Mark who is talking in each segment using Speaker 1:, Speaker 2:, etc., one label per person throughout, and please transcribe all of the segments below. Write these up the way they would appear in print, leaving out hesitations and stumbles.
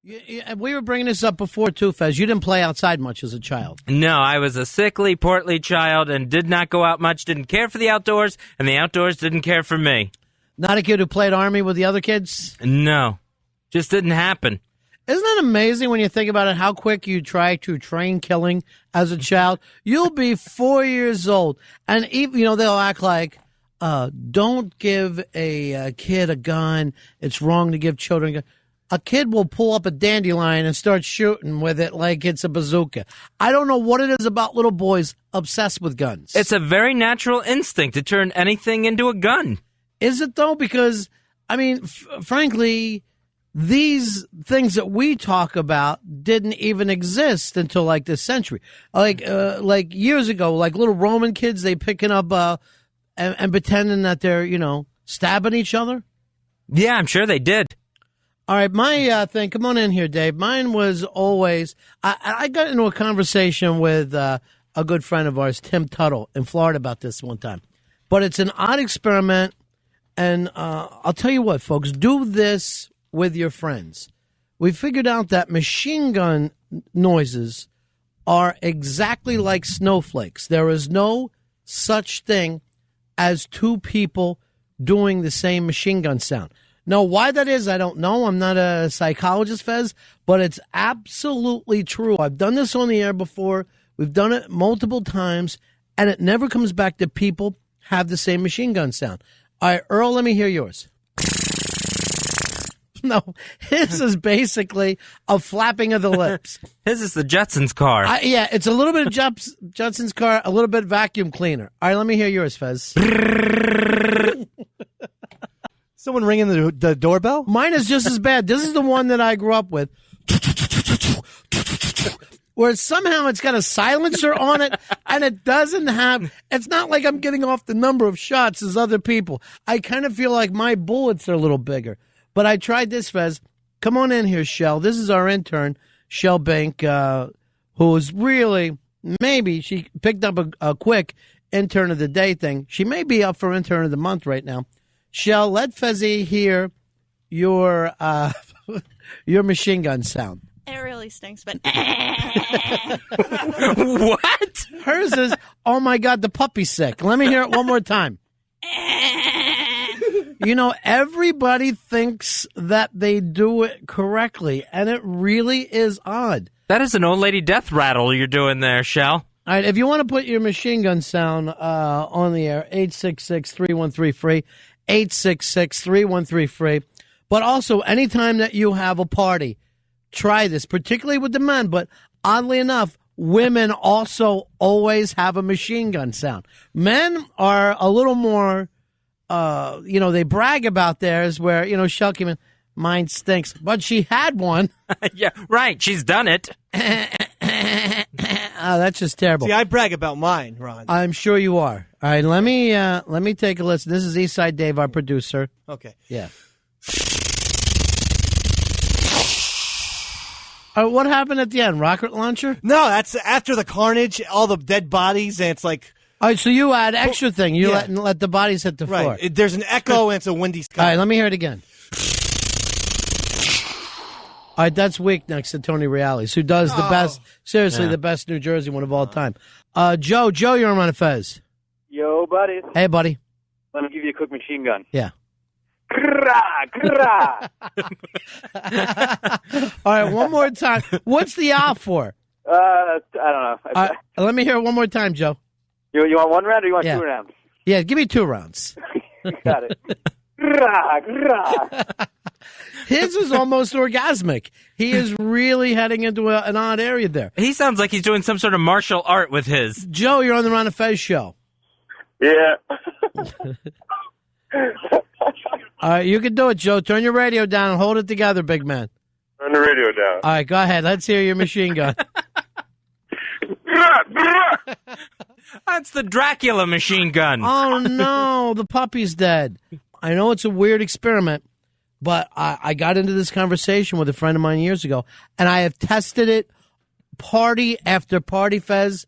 Speaker 1: We were bringing this up before, too, Fez. You didn't play outside much as a child.
Speaker 2: No, I was a sickly, portly child and did not go out much, didn't care for the outdoors, and the outdoors didn't care for me.
Speaker 1: Not a kid who played Army with the other kids?
Speaker 2: No, just didn't happen.
Speaker 1: Isn't that amazing when you think about it, how quick you try to train killing as a child? You'll be 4 years old, and even, they'll act like, don't give a kid a gun. It's wrong to give children a gun. A kid will pull up a dandelion and start shooting with it like it's a bazooka. I don't know what it is about little boys obsessed with guns.
Speaker 2: It's a very natural instinct to turn anything into a gun.
Speaker 1: Is it, though? Because, frankly, these things that we talk about didn't even exist until, this century. Like years ago, like little Roman kids, they picking up and pretending that they're, stabbing each other.
Speaker 2: Yeah, I'm sure they did.
Speaker 1: All right, my thing, come on in here, Dave. Mine was always, I got into a conversation with a good friend of ours, Tim Tuttle, in Florida about this one time. But it's an odd experiment, and I'll tell you what, folks, do this with your friends. We figured out that machine gun noises are exactly like snowflakes. There is no such thing as two people doing the same machine gun sound. Now, why that is, I don't know. I'm not a psychologist, Fez, but it's absolutely true. I've done this on the air before. We've done it multiple times, and it never comes back to people have the same machine gun sound. All right, Earl, let me hear yours. No, his is basically a flapping of the lips.
Speaker 2: His is the Jetsons car.
Speaker 1: Yeah, it's a little bit of Judson's car, a little bit vacuum cleaner. All right, let me hear yours, Fez.
Speaker 3: Someone ringing the doorbell?
Speaker 1: Mine is just as bad. This is the one that I grew up with. Where somehow it's got a silencer on it, and it doesn't have, it's not like I'm getting off the number of shots as other people. I kind of feel like my bullets are a little bigger. But I tried this, Fez. Come on in here, Shell. This is our intern, Shell Bank, who is really, maybe she picked up a quick intern of the day thing. She may be up for intern of the month right now. Shell, let Fezzy hear your machine gun sound.
Speaker 4: It really stinks, but...
Speaker 2: What?
Speaker 1: Hers is, oh, my God, the puppy's sick. Let me hear it one more time. Everybody thinks that they do it correctly, and it really is odd.
Speaker 2: That is an old lady death rattle you're doing there, Shell.
Speaker 1: All right, if you want to put your machine gun sound on the air, 866-313-FREE, 866-313-FREE. But also, anytime that you have a party, try this, particularly with the men. But oddly enough, women also always have a machine gun sound. Men are a little more, they brag about theirs where, Shell came in, mine stinks. But she had one.
Speaker 2: Yeah, right. She's done it.
Speaker 1: That's just terrible.
Speaker 3: See, I brag about mine, Ron.
Speaker 1: I'm sure you are. All right, let me take a listen. This is Eastside Dave, our producer.
Speaker 3: Okay.
Speaker 1: Yeah. What happened at the end? Rocket launcher?
Speaker 3: No, that's after the carnage, all the dead bodies, and it's like...
Speaker 1: All right, so you add extra thing. You let the bodies hit the floor.
Speaker 3: Right. There's an echo, and it's a windy sky.
Speaker 1: All right, let me hear it again. All right, that's weak next to Tony Reales, who does the best, seriously, the best New Jersey one of all time. Joe, you're on Fez.
Speaker 5: Yo, buddies.
Speaker 1: Hey, buddy.
Speaker 5: Let me give you a quick machine gun.
Speaker 1: Yeah.
Speaker 5: Krah.
Speaker 1: All right, one more time. What's the out for?
Speaker 5: I don't know.
Speaker 1: Let me hear it one more time, Joe.
Speaker 5: You want one round or you want 2 rounds?
Speaker 1: Yeah, give me 2 rounds.
Speaker 5: Got it. Krah.
Speaker 1: His is almost orgasmic. He is really heading into an odd area there.
Speaker 2: He sounds like he's doing some sort of martial art with his.
Speaker 1: Joe, you're on the Ron and Fez show.
Speaker 5: Yeah.
Speaker 1: All right, you can do it, Joe. Turn your radio down and hold it together, big man.
Speaker 5: Turn the radio down.
Speaker 1: All right, go ahead. Let's hear your machine gun.
Speaker 2: That's the Dracula machine gun.
Speaker 1: Oh, no, the puppy's dead. I know it's a weird experiment, but I got into this conversation with a friend of mine years ago, and I have tested it party after party, Fez.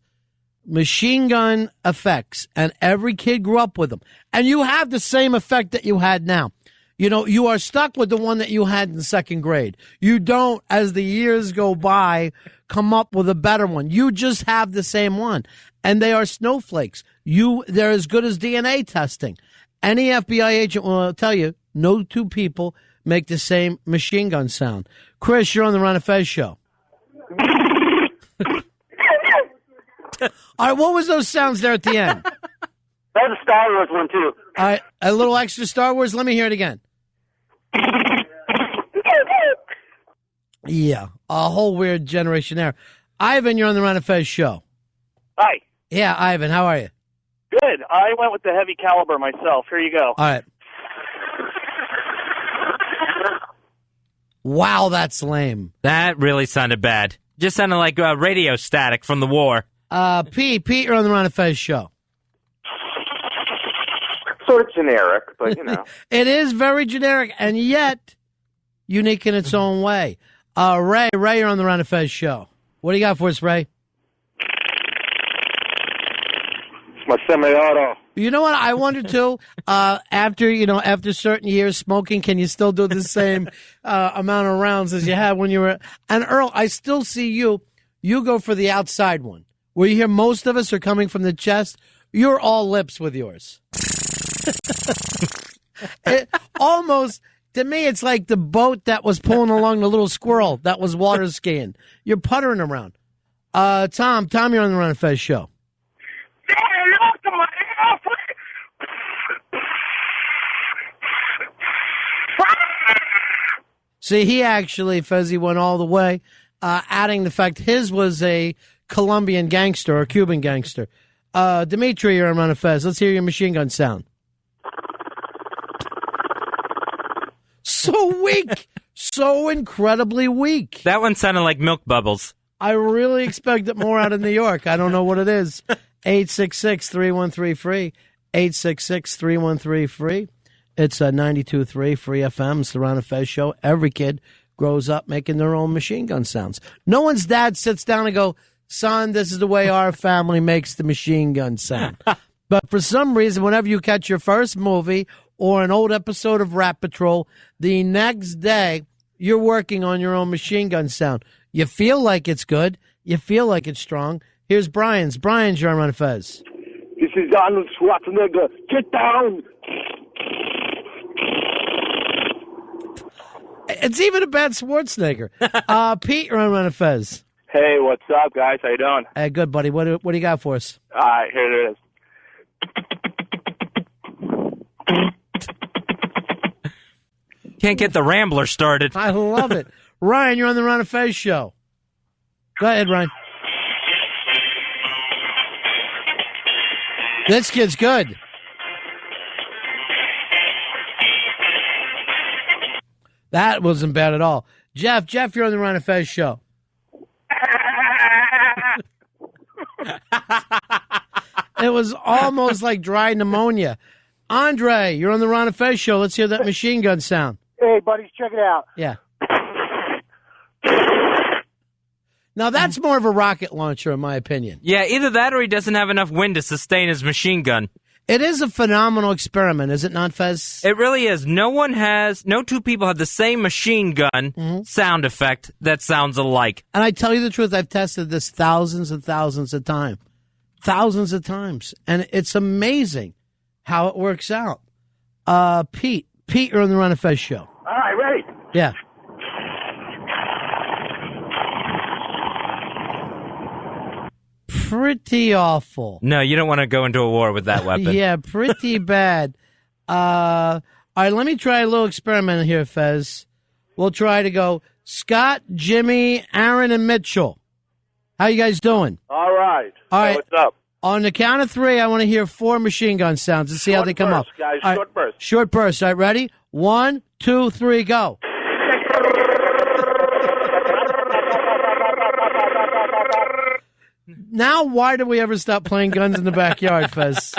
Speaker 1: Machine gun effects, and every kid grew up with them. And you have the same effect that you had now. You know, you are stuck with the one that you had in second grade. You don't, as the years go by, come up with a better one. You just have the same one. And they are snowflakes. They're as good as DNA testing. Any FBI agent will tell you, no two people make the same machine gun sound. Chris, you're on the Ron and Fez show. All right, what was those sounds there at the end?
Speaker 5: That was a Star Wars one, too.
Speaker 1: All right, a little extra Star Wars. Let me hear it again. Yeah, a whole weird generation there. Ivan, you're on the Ron and Fez show.
Speaker 5: Hi.
Speaker 1: Yeah, Ivan, how are you?
Speaker 5: Good. I went with the heavy caliber myself. Here you go.
Speaker 1: All right. Wow, that's lame.
Speaker 2: That really sounded bad. Just sounded like radio static from the war.
Speaker 1: Pete, you're on the Ron and Fez show.
Speaker 5: Sort of generic, but, you know.
Speaker 1: It is very generic, and yet unique in its own way. Ray, you're on the Ron and Fez show. What do you got for us, Ray?
Speaker 5: It's my semi-auto.
Speaker 1: You know what? I wonder, too, after certain years smoking, can you still do the same amount of rounds as you had when you were... And, Earl, I still see you. You go for the outside one, where you hear most of us are coming from the chest. You're all lips with yours. It almost, to me, it's like the boat that was pulling along the little squirrel that was water skiing. You're puttering around. Tom, you're on the Ron and Fez show. See, he actually, Fezzy, went all the way, adding the fact his was a Colombian gangster or Cuban gangster. Dimitri, you're on Ron and Fez. Let's hear your machine gun sound. So weak. So incredibly weak.
Speaker 2: That one sounded like milk bubbles.
Speaker 1: I really expected more out of New York. I don't know what it is. 866-313-FREE. 866-313-FREE. It's 92.3 Free FM. It's the Ron and Fez show. Every kid grows up making their own machine gun sounds. No one's dad sits down and go, son, this is the way our family makes the machine gun sound. But for some reason, whenever you catch your first movie or an old episode of Rat Patrol, the next day you're working on your own machine gun sound. You feel like it's good. You feel like it's strong. Here's Brian's. Brian's, you're on Ron and Fez.
Speaker 5: This is Arnold Schwarzenegger. Get down!
Speaker 1: It's even a bad Schwarzenegger. Pete, you're on Ron and Fez.
Speaker 5: Hey, what's up, guys? How you doing?
Speaker 1: Hey, good, buddy. What do you got for us?
Speaker 5: All right, here it is.
Speaker 2: Can't get the Rambler started.
Speaker 1: I love it. Ryan, you're on the Ron and Fez show. Go ahead, Ryan. This kid's good. That wasn't bad at all. Jeff, you're on the Ron and Fez show. It was almost like dry pneumonia. Andre, you're on the Ron and Fez show. Let's hear that machine gun sound.
Speaker 5: Hey, buddies, check it out.
Speaker 1: Yeah. Now, that's more of a rocket launcher, in my opinion.
Speaker 2: Yeah, either that or he doesn't have enough wind to sustain his machine gun.
Speaker 1: It is a phenomenal experiment, is it not, Fez?
Speaker 2: It really is. No two people have the same machine gun sound effect that sounds alike.
Speaker 1: And I tell you the truth, I've tested this thousands and thousands of times. Thousands of times. And it's amazing how it works out. Pete, you're on the Ron and Fez show.
Speaker 5: All right, ready?
Speaker 1: Yeah. Pretty awful.
Speaker 2: No, you don't want to go into a war with that weapon.
Speaker 1: Yeah, pretty bad. All right, let me try a little experiment here, Fez. We'll try to go Scott, Jimmy, Aaron, and Mitchell. How you guys doing?
Speaker 5: All right.
Speaker 1: All right.
Speaker 5: Hey, what's up?
Speaker 1: On the count of three, I want to hear 4 machine gun sounds and see how they come up.
Speaker 5: Guys,
Speaker 1: All right,
Speaker 5: short burst.
Speaker 1: Short burst. All right, ready? 1, 2, 3, go. Now, why did we ever stop playing guns in the backyard, Fez?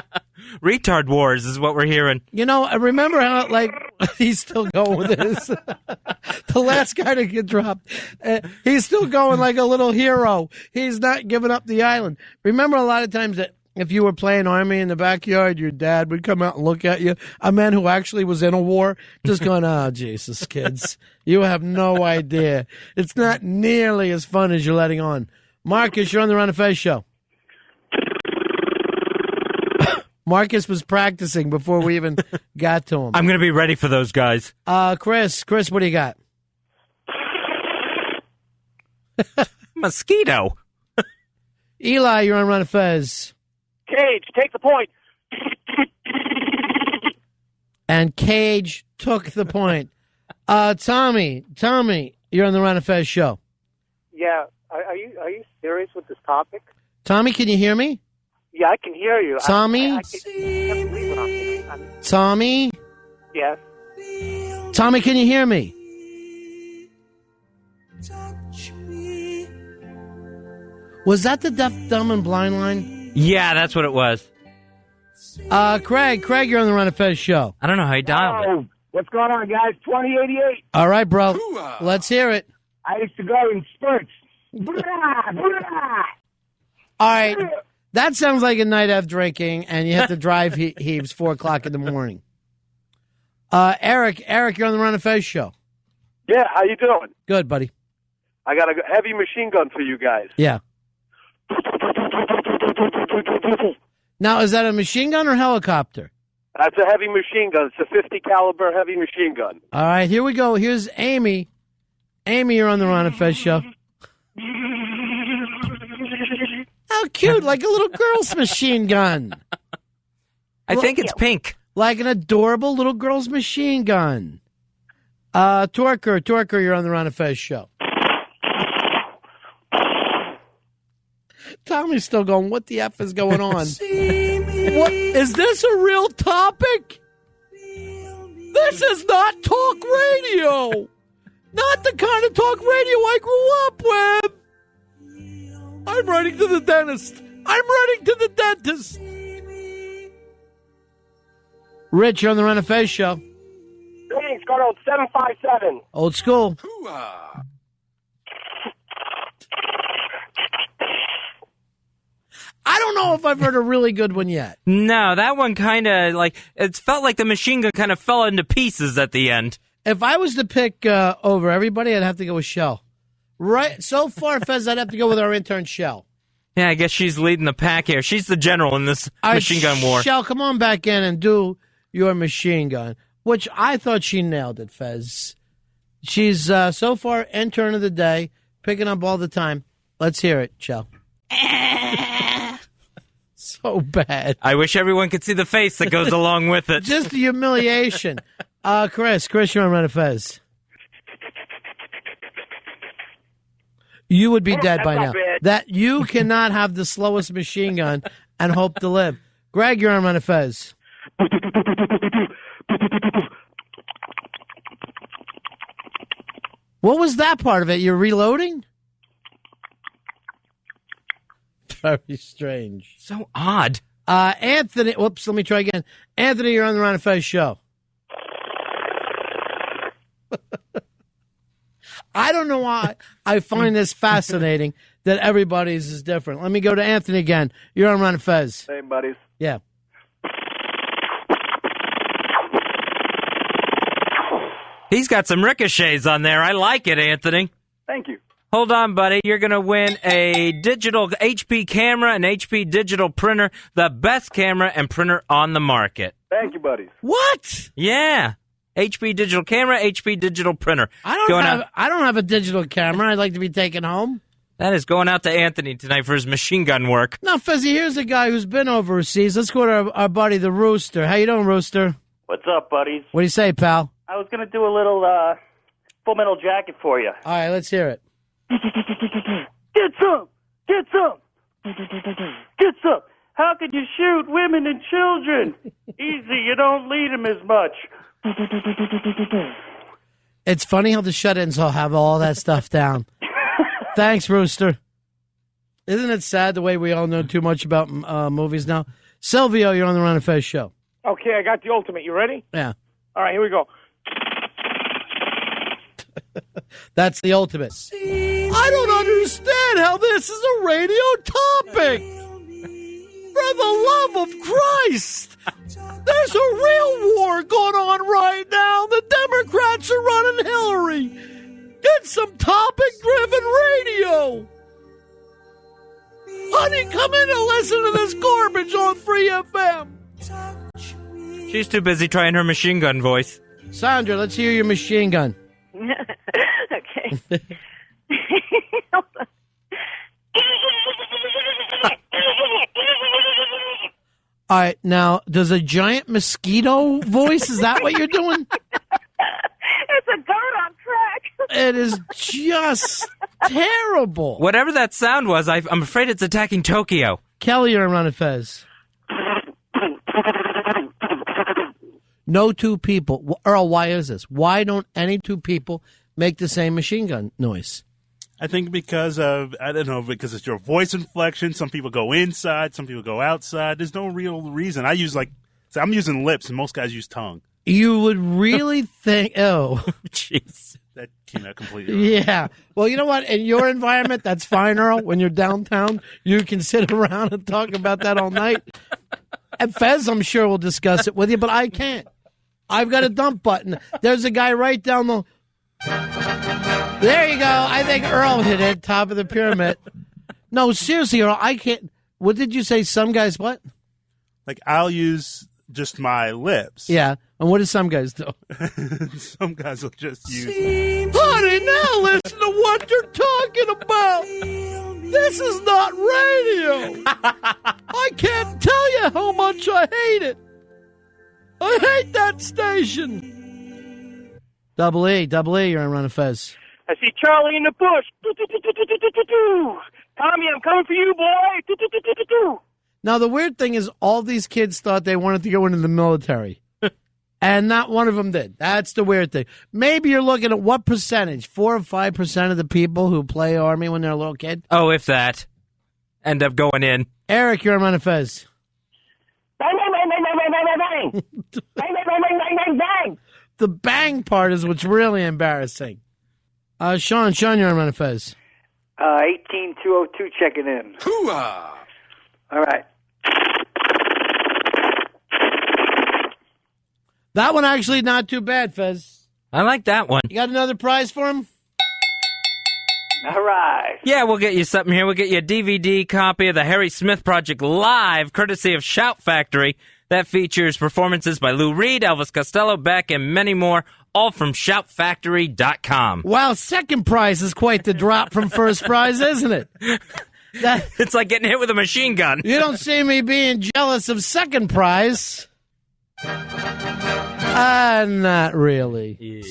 Speaker 2: Retard wars is what we're hearing.
Speaker 1: You know, I remember how, like, he's still going with this. The last guy to get dropped, he's still going like a little hero. He's not giving up the island. Remember a lot of times that if you were playing Army in the backyard, your dad would come out and look at you. A man who actually was in a war, just going, oh, Jesus, kids. You have no idea. It's not nearly as fun as you're letting on. Marcus, you're on the Ron and Fez show. Marcus was practicing before we even got to him.
Speaker 2: I'm going to be ready for those guys.
Speaker 1: Chris, what do you got?
Speaker 2: Mosquito.
Speaker 1: Eli, you're on Ron and Fez.
Speaker 5: Cage, take the point.
Speaker 1: And Cage took the point. Tommy, you're on the Ron and Fez show.
Speaker 4: Yeah, are you serious with this topic?
Speaker 1: Tommy, can you hear me?
Speaker 4: Yeah, I can hear you.
Speaker 1: Tommy?
Speaker 4: I can't believe what I'm hearing.
Speaker 1: Tommy?
Speaker 4: Yes.
Speaker 1: Tommy, can you hear me? Was that the Deaf, Dumb, and Blind line?
Speaker 2: Yeah, that's what it was.
Speaker 1: Craig, you're on the Ron and Fez show.
Speaker 2: I don't know how he dialed it.
Speaker 6: Oh, what's going on, guys? 2088.
Speaker 1: All right, bro. Let's hear it.
Speaker 6: I used to go in spurts.
Speaker 1: All right. That sounds like a night of drinking, and you have to drive heaves 4 o'clock in the morning. Eric, you're on the Ron and Fez show.
Speaker 5: Yeah, how you doing?
Speaker 1: Good, buddy.
Speaker 5: I got a heavy machine gun for you guys.
Speaker 1: Yeah. Now, is that a machine gun or helicopter?
Speaker 5: That's a heavy machine gun. It's a 50 caliber heavy machine gun.
Speaker 1: All right, here we go. Here's Amy. Amy, you're on the Ron and Fez show. How cute, like a little girl's machine gun.
Speaker 2: I think it's pink.
Speaker 1: Like an adorable little girl's machine gun. Torker, you're on the Ron and Fez show. Tommy's still going, what the F is going on? What is this a real topic? This is not talk radio. Not the kind of talk radio I grew up with. I'm running to the dentist. Rich, you're on the Ron and Fez show.
Speaker 6: Thanks, got old 757.
Speaker 1: Old school. I don't know if I've heard a really good one yet.
Speaker 2: No, that one kind of it felt like the machine gun kind of fell into pieces at the end.
Speaker 1: If I was to pick over everybody, I'd have to go with Shell. Right. So far, Fez, I'd have to go with our intern, Shell.
Speaker 2: Yeah, I guess she's leading the pack here. She's the general in this machine gun war.
Speaker 1: Shell, come on back in and do your machine gun, which I thought she nailed it, Fez. She's so far intern of the day, picking up all the time. Let's hear it, Shell. So bad.
Speaker 2: I wish everyone could see the face that goes along with it.
Speaker 1: Just the humiliation. Chris, you're on Ron and Fez. You would be dead by now. That you cannot have the slowest machine gun and hope to live. Greg, you're on Ron and Fez. What was that part of it? You're reloading? Very strange.
Speaker 2: So odd.
Speaker 1: Anthony, whoops, let me try again. Anthony, you're on the Ron and Fez show. I don't know why I find this fascinating that everybody's is different. Let me go to Anthony again. You're on Ron and Fez.
Speaker 5: Hey, buddies.
Speaker 1: Yeah.
Speaker 2: He's got some ricochets on there. I like it, Anthony.
Speaker 5: Thank you.
Speaker 2: Hold on, buddy. You're going to win a digital HP camera, an HP digital printer, the best camera and printer on the market.
Speaker 5: Thank you, buddies.
Speaker 1: What?
Speaker 2: Yeah. HP digital camera, HP digital printer.
Speaker 1: I don't have a digital camera I'd like to be taken home.
Speaker 2: That is going out to Anthony tonight for his machine gun work.
Speaker 1: Now, Fezzy, here's a guy who's been overseas. Let's go to our buddy, the Rooster. How you doing, Rooster?
Speaker 5: What's up, buddies?
Speaker 1: What do you say, pal?
Speaker 5: I was going to do a little Full Metal Jacket for you.
Speaker 1: All right, let's hear it.
Speaker 5: Get some! Get some! Get some! How could you shoot women and children? Easy, you don't lead them as much.
Speaker 1: It's funny how the shut-ins all have all that stuff down. Thanks, Rooster. Isn't it sad the way we all know too much about movies now? Silvio, you're on the Ron and Fez show.
Speaker 6: Okay, I got the ultimate. You ready?
Speaker 1: Yeah.
Speaker 6: All right, here we go.
Speaker 1: That's the ultimate. I don't understand how this is a radio topic. For the love of Christ! There's a real war going on right now. The Democrats are running Hillary. Get some topic-driven radio. Honey, come in and listen to this garbage on Free FM.
Speaker 2: She's too busy trying her machine gun voice.
Speaker 1: Sandra, let's hear your machine gun.
Speaker 7: Okay.
Speaker 1: All right, now, does a giant mosquito voice, is that what you're doing?
Speaker 7: It's a goat on track.
Speaker 1: It is just terrible.
Speaker 2: Whatever that sound was, I'm afraid it's attacking Tokyo.
Speaker 1: Kelly, you're on Fez. No two people. Earl, why is this? Why don't any two people make the same machine gun noise?
Speaker 8: I think because it's your voice inflection. Some people go inside, some people go outside. There's no real reason. I'm using lips, and most guys use tongue.
Speaker 1: You would really think, oh.
Speaker 2: Jeez.
Speaker 8: That came out completely wrong.
Speaker 1: Yeah. Well, you know what? In your environment, that's fine, Earl. When you're downtown, you can sit around and talk about that all night. And Fez, I'm sure, will discuss it with you, but I can't. I've got a dump button. There's a guy right down the... There you go. I think Earl hit it, top of the pyramid. No, seriously, Earl, I can't. What did you say? Some guys what?
Speaker 8: Like, I'll use just my lips.
Speaker 1: Yeah. And what do some guys do?
Speaker 8: Some guys will just use...
Speaker 1: Honey, now listen to what you're talking about. This is not radio. I can't tell you how much I hate it. I hate that station. Double E, you're on Run of Fez.
Speaker 6: I see Charlie in the bush. Tommy, I'm coming for you, boy.
Speaker 1: Now, the weird thing is all these kids thought they wanted to go into the military, and not one of them did. That's the weird thing. Maybe you're looking at what percentage? 4 or 5% of the people who play Army when they're a little kid?
Speaker 2: Oh, if that. End up going in.
Speaker 1: Eric, you're on Run of Fez.
Speaker 6: Bang, bang, bang, bang, bang, bang, bang, bang. Bang, bang, bang, bang, bang, bang, bang.
Speaker 1: The bang part is what's really embarrassing. Sean, you're on Run of Fez.
Speaker 4: 18202 checking in.
Speaker 9: Hoo-ah!
Speaker 4: All right.
Speaker 1: That one actually not too bad, Fez.
Speaker 2: I like that one.
Speaker 1: You got another prize for him?
Speaker 4: All right.
Speaker 2: Yeah, we'll get you something here. We'll get you a DVD copy of the Harry Smith Project live, courtesy of Shout Factory. That features performances by Lou Reed, Elvis Costello, Beck, and many more, all from shoutfactory.com.
Speaker 1: Wow, second prize is quite the drop from first prize, isn't it?
Speaker 2: It's like getting hit with a machine gun.
Speaker 1: You don't see me being jealous of second prize. Not really.
Speaker 2: Yeah.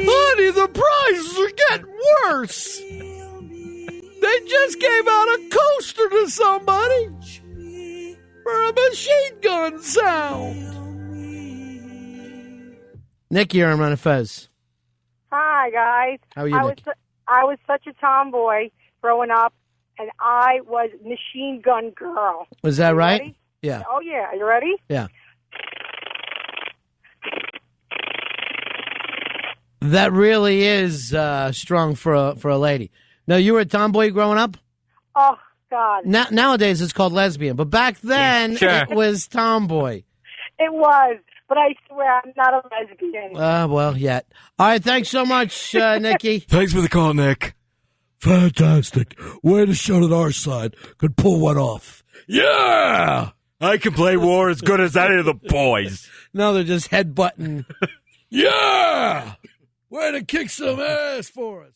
Speaker 1: Honey, the prizes are getting worse. They just gave out a coaster to somebody for a machine gun sound. Nikki, you're on Run of Fez.
Speaker 7: Hi, guys.
Speaker 1: How are you, Nikki?
Speaker 7: I was such a tomboy growing up, and I was machine gun girl.
Speaker 1: Was that right?
Speaker 7: Ready?
Speaker 1: Yeah.
Speaker 7: Oh, yeah. Are you ready?
Speaker 1: Yeah. That really is strong for a lady. Now, you were a tomboy growing up?
Speaker 7: Oh, God.
Speaker 1: Nowadays, it's called lesbian. But back then,
Speaker 2: Sure.
Speaker 1: it was tomboy.
Speaker 7: It was, but I swear I'm not a lesbian.
Speaker 1: Well, yet. All right, thanks so much, Nikki.
Speaker 9: Thanks for the call, Nick.
Speaker 10: Fantastic. Way to show that our side could pull one off.
Speaker 9: Yeah! I can play war as good as any of the boys.
Speaker 1: No, they're just headbutting.
Speaker 10: Yeah! Way to kick some ass for us.